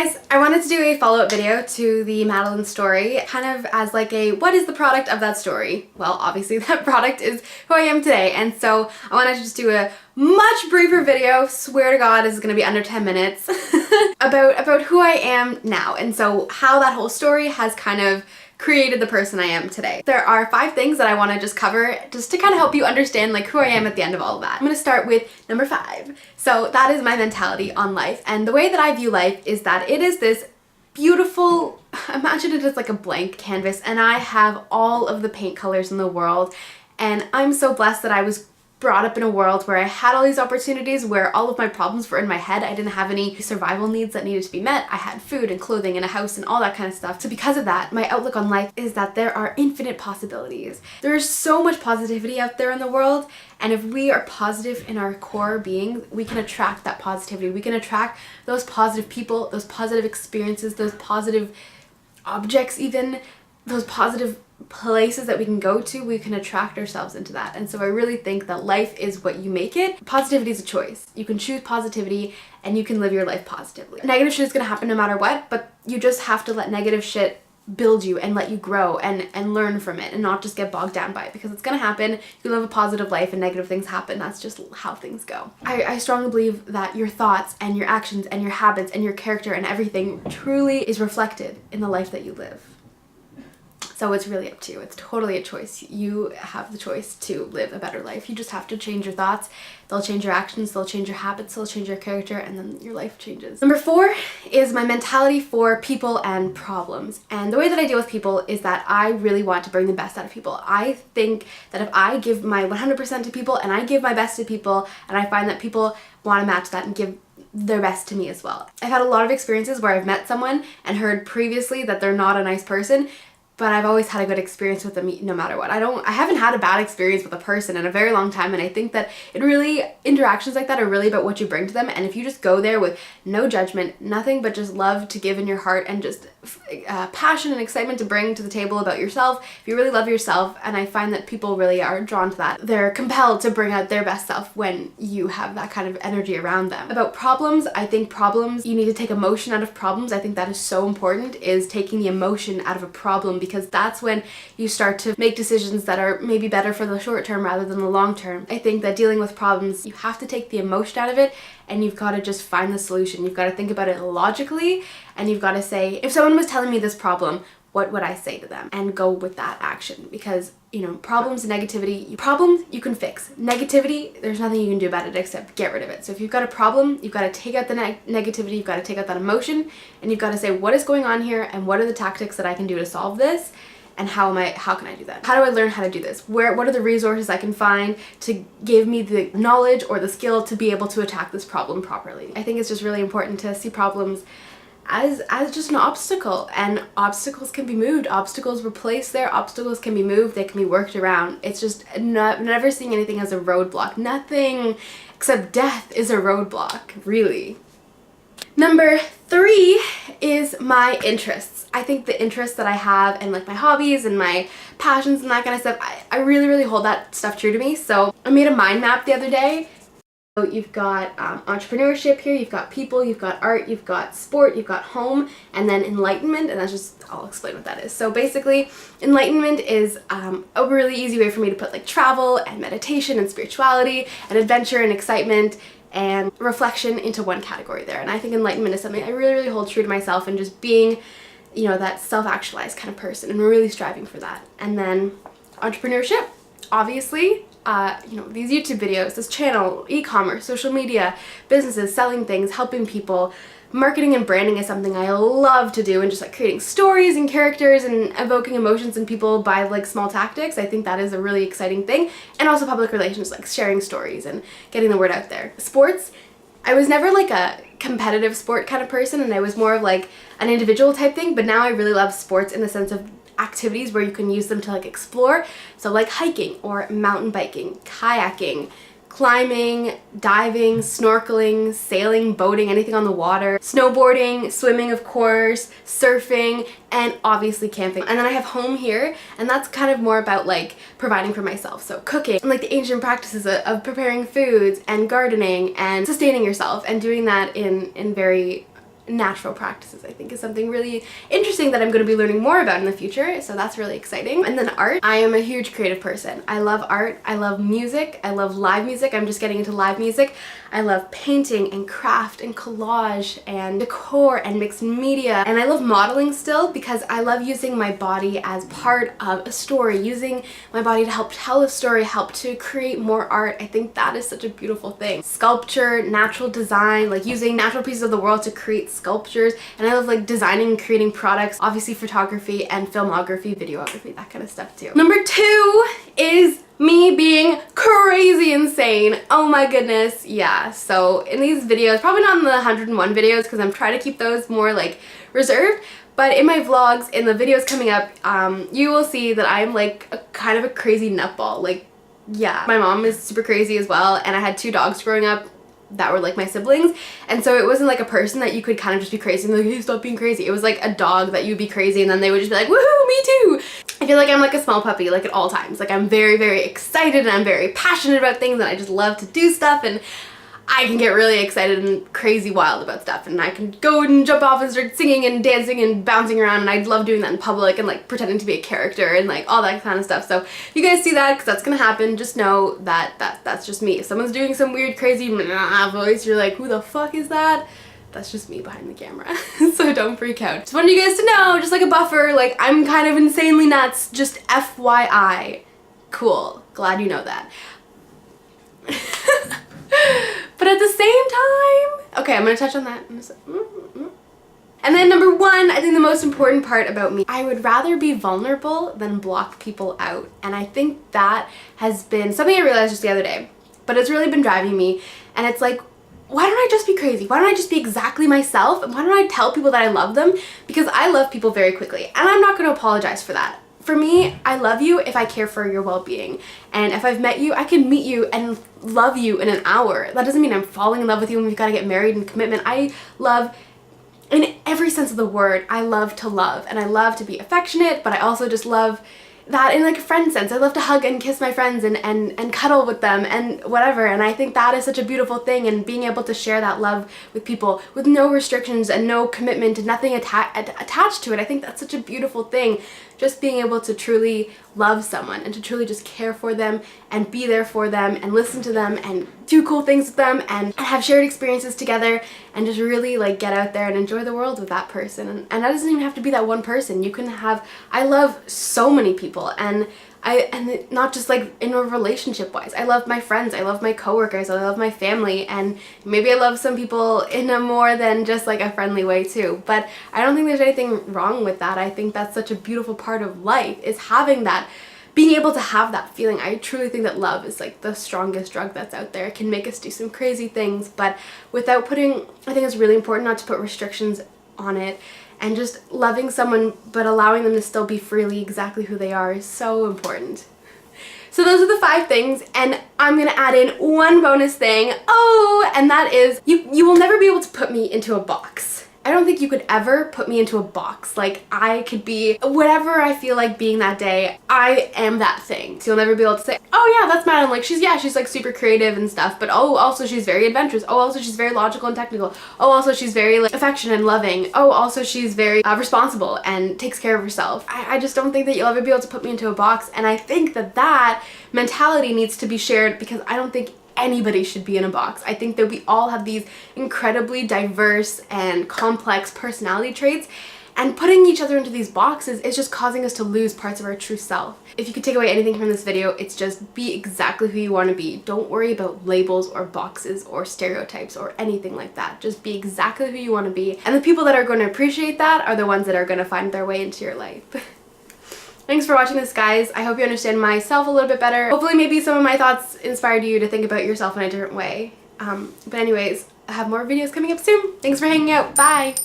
guys, I wanted to do a follow-up video to the Madeline story, kind of as like a what is the product of that story? Well, obviously that product is who I am today, and so I wanted to just do a much briefer video, swear to God this is going to be under 10 minutes, about who I am now, and so how that whole story has kind of created the person I am today. There are 5 things that I want to just cover just to kind of help you understand like who I am at the end of all of that. I'm going to start with number 5. So that is my mentality on life, and the way that I view life is that it is this beautiful, imagine it as like a blank canvas, and I have all of the paint colors in the world, and I'm so blessed that I was brought up in a world where I had all these opportunities, where all of my problems were in my head. I didn't have any survival needs that needed to be met. I had food and clothing and a house and all that kind of stuff. So because of that, my outlook on life is that there are infinite possibilities. There is so much positivity out there in the world, and if we are positive in our core being, we can attract that positivity. We can attract those positive people, those positive experiences, those positive objects, even those positive places that we can go to. We can attract ourselves into that. And so I really think that life is what you make it. Positivity is a choice. You can choose positivity and you can live your life positively. Negative shit is going to happen no matter what, but you just have to let negative shit build you and let you grow and learn from it, and not just get bogged down by it, because it's going to happen. You live a positive life and negative things happen. That's just how things go. I strongly believe that your thoughts and your actions and your habits and your character and everything truly is reflected in the life that you live. So it's really up to you. It's totally a choice. You have the choice to live a better life. You just have to change your thoughts. They'll change your actions, they'll change your habits, they'll change your character, and then your life changes. Number 4 is my mentality for people and problems. And the way that I deal with people is that I really want to bring the best out of people. I think that if I give my 100% to people and I give my best to people, and I find that people want to match that and give their best to me as well. I've had a lot of experiences where I've met someone and heard previously that they're not a nice person, but I've always had a good experience with them no matter what. I haven't had a bad experience with a person in a very long time, and I think that interactions like that are really about what you bring to them, and if you just go there with no judgment, nothing but just love to give in your heart and just passion and excitement to bring to the table about yourself, if you really love yourself, and I find that people really are drawn to that. They're compelled to bring out their best self when you have that kind of energy around them. About problems, I think problems, you need to take emotion out of problems. I think that is so important, is taking the emotion out of a problem, because that's when you start to make decisions that are maybe better for the short term rather than the long term. I think that dealing with problems, you have to take the emotion out of it, and you've got to just find the solution. You've got to think about it logically, and you've got to say, if someone was telling me this problem, what would I say to them? And go with that action, because problems and negativity, problems you can fix. Negativity, there's nothing you can do about it except get rid of it. So if you've got a problem, you've got to take out the negativity, you've got to take out that emotion, and you've got to say, what is going on here, and what are the tactics that I can do to solve this, and how can I do that? How do I learn how to do this? What are the resources I can find to give me the knowledge or the skill to be able to attack this problem properly? I think it's just really important to see problems as just an obstacle, and obstacles can be moved. Obstacles were placed there, obstacles can be moved, they can be worked around. It's just never seeing anything as a roadblock. Nothing except death is a roadblock, really. Number 3 is my interests. I think the interests that I have and like my hobbies and my passions and that kind of stuff, I really, really hold that stuff true to me. So I made a mind map the other day. So you've got entrepreneurship here, you've got people, you've got art, you've got sport, you've got home, and then enlightenment, and that's just, I'll explain what that is. So basically, enlightenment is a really easy way for me to put like travel and meditation and spirituality and adventure and excitement and reflection into one category there. And I think enlightenment is something I really, really hold true to myself, and just being, that self-actualized kind of person and really striving for that. And then entrepreneurship, obviously, these YouTube videos, this channel, e-commerce, social media, businesses, selling things, helping people. Marketing and branding is something I love to do, and just like creating stories and characters and evoking emotions in people by like small tactics. I think that is a really exciting thing. And also public relations, like sharing stories and getting the word out there. Sports, I was never like a competitive sport kind of person, and I was more of like an individual type thing, but now I really love sports in the sense of activities where you can use them to like explore. So like hiking or mountain biking, kayaking, climbing, diving, snorkeling, sailing, boating, anything on the water, snowboarding, swimming of course, surfing, and obviously camping. And then I have home here, and that's kind of more about like providing for myself. So cooking, and like the ancient practices of preparing foods and gardening and sustaining yourself, and doing that in very natural practices, I think, is something really interesting that I'm going to be learning more about in the future, so that's really exciting. And then art. I am a huge creative person. I love art, I love music, I love live music. I'm just getting into live music. I love painting and craft and collage and decor and mixed media, and I love modeling still because I love using my body as part of a story, using my body to help tell a story, help to create more art. I think that is such a beautiful thing. Sculpture, natural design, like using natural pieces of the world to create sculptures, and I love like designing and creating products, obviously photography and filmography, videography, that kind of stuff too. Number 2 is me being crazy insane. Oh my goodness, yeah. So in these videos, probably not in the 101 videos because I'm trying to keep those more like reserved, but in my vlogs, in the videos coming up, you will see that I'm like a kind of a crazy nutball. Like, yeah. My mom is super crazy as well, and I had 2 dogs growing up that were like my siblings, and so it wasn't like a person that you could kind of just be crazy and like, hey, stop being crazy. It was like a dog that you'd be crazy and then they would just be like, woohoo, me too. I feel like I'm like a small puppy, like at all times. Like I'm very, very excited and I'm very passionate about things and I just love to do stuff, and I can get really excited and crazy wild about stuff, and I can go and jump off and start singing and dancing and bouncing around, and I love doing that in public and like pretending to be a character and like all that kind of stuff. So if you guys see that, because that's gonna happen, just know that that's just me. If someone's doing some weird crazy voice, you're like, who the fuck is that? That's just me behind the camera. So don't freak out. Just wanted you guys to know, just like a buffer, like I'm kind of insanely nuts, just FYI. Cool, glad you know that. But at the same time, okay, I'm gonna touch on that in a second. And then number 1, I think the most important part about me, I would rather be vulnerable than block people out. And I think that has been something I realized just the other day, but it's really been driving me. And it's like, why don't I just be crazy? Why don't I just be exactly myself? And why don't I tell people that I love them? Because I love people very quickly, and I'm not gonna apologize for that. For me, I love you if I care for your well-being. And if I've met you, I can meet you and love you in an hour. That doesn't mean I'm falling in love with you and we've got to get married and commitment. I love, in every sense of the word, I love to love. And I love to be affectionate, but I also just love that in like a friend sense. I love to hug and kiss my friends and cuddle with them and whatever, and I think that is such a beautiful thing, and being able to share that love with people with no restrictions and no commitment and nothing attached to it. I think that's such a beautiful thing, just being able to truly love someone and to truly just care for them and be there for them and listen to them and do cool things with them and have shared experiences together and just really like get out there and enjoy the world with that person. And that doesn't even have to be that one person. You can have, I love so many people, and not just like in a relationship wise. I love my friends, I love my coworkers, I love my family, and maybe I love some people in a more than just like a friendly way too. But I don't think there's anything wrong with that. I think that's such a beautiful part of life, is having that, being able to have that feeling. I truly think that love is like the strongest drug that's out there. It can make us do some crazy things, but without putting, I think it's really important not to put restrictions on it. And just loving someone but allowing them to still be freely exactly who they are is so important. So those are the 5 things, and I'm gonna add in one bonus thing. Oh, and that is you will never be able to put me into a box. I don't think you could ever put me into a box. Like, I could be whatever I feel like being that day. I am that thing. So you'll never be able to say, oh yeah, that's Madeline. Like, she's like super creative and stuff, but oh, also she's very adventurous. Oh, also she's very logical and technical. Oh, also she's very like affectionate and loving. Oh, also she's very responsible and takes care of herself. I just don't think that you'll ever be able to put me into a box, and I think that that mentality needs to be shared, because I don't think anybody should be in a box. I think that we all have these incredibly diverse and complex personality traits, and putting each other into these boxes is just causing us to lose parts of our true self. If you could take away anything from this video, it's just be exactly who you want to be. Don't worry about labels or boxes or stereotypes or anything like that. Just be exactly who you want to be, and the people that are going to appreciate that are the ones that are going to find their way into your life. Thanks for watching this, guys. I hope you understand myself a little bit better. Hopefully maybe some of my thoughts inspired you to think about yourself in a different way. But anyways, I have more videos coming up soon. Thanks for hanging out. Bye!